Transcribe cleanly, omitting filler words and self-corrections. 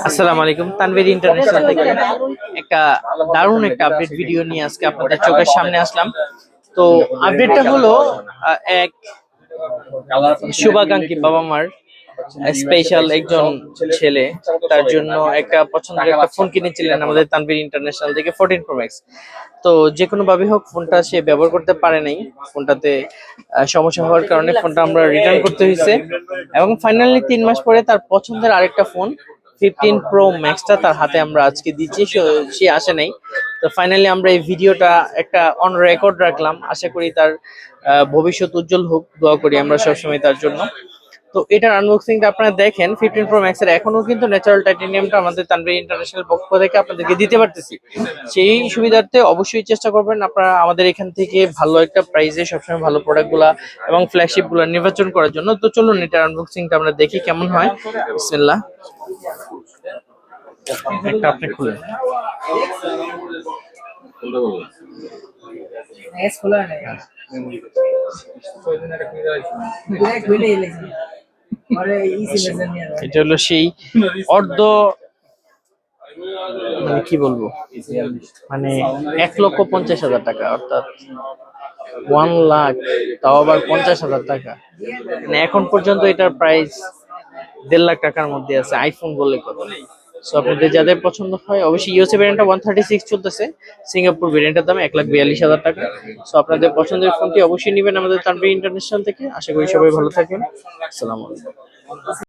আসসালামু আলাইকুম, তানভীর ইন্টারন্যাশনাল থেকে একটা দারুণ একটা আপডেট ভিডিও নিয়ে আজকে আপনাদের চোখের সামনে আসলাম। তো আপডেটটা হলো এক শুভাকাঙ্ক্ষী বাবা মার স্পেশাল একজন ছেলে তার জন্য একটা পছন্দের একটা ফোন কিনেছিলেন আমাদের তানভীর ইন্টারন্যাশনাল থেকে 14 Pro Max। তো যে কোনো ভাবে হোক ফোনটা সে ব্যবহার করতে পারে নাই, ফোনটাতে সমস্যা হওয়ার কারণে ফোনটা আমরা রিটার্ন করতে হয়েছে এবং ফাইনালি 3 মাস পরে তার পছন্দের আরেকটা ফোন 15 Pro Max টা তার হাতে আমরা আজকে দিচ্ছি। সে আসে নাই, তো ফাইনালি আমরা এই ভিডিওটা একটা অন রেকর্ড রাখলাম। আশা করি তার ভবিষ্যৎ উজ্জ্বল হোক, দোয়া করি আমরা সবসময় তার জন্য। তো এটার আনবক্সিংটা আপনারা দেখেন। 15 Pro Max এর এখনো কিন্তু ন্যাচারাল টাইটেনিয়ামটা আমাদের তানভীর ইন্টারন্যাশনাল পক্ষ থেকে আপনাদেরকে দিতে পারতেছি। সেই সুবিধার্থে অবশ্যই চেষ্টা করবেন আপনারা আমাদের এখান থেকে ভালো একটা প্রাইসে সবসময় ভালো প্রোডাক্টগুলা এবং ফ্ল্যাগশিপ গুলা নির্বাচন করার জন্য। তো চলুন এটার আনবক্সিংটা আমরা দেখি কেমন হয়। বিসমিল্লাহ। একটা আপনি খুলেন। এটা হলো সেই অর্ধ, মানে কি বলবো, মানে 1,50,000 টাকা, অর্থাৎ 1 লাখ, তাও আবার 50,000 টাকা। মানে এখন পর্যন্ত এটার প্রাইস 1.5 লাখ টাকার মধ্যে আছে, আইফোন বলে কথা। সো আপনাদের যাদের পছন্দ হয় অবশ্যই ইউএসএ ভেরিয়েন্টটা 136 চলতেছে, সিঙ্গাপুর ভেরিয়েন্টের দাম 1,42,000 টাকা। সো আপনাদের পছন্দের ফোনটি অবশ্যই নেবেন আমাদের তানভীর ইন্টারন্যাশনাল থেকে। আশা করি সবাই ভালো থাকবেন। আসসালামু আলাইকুম।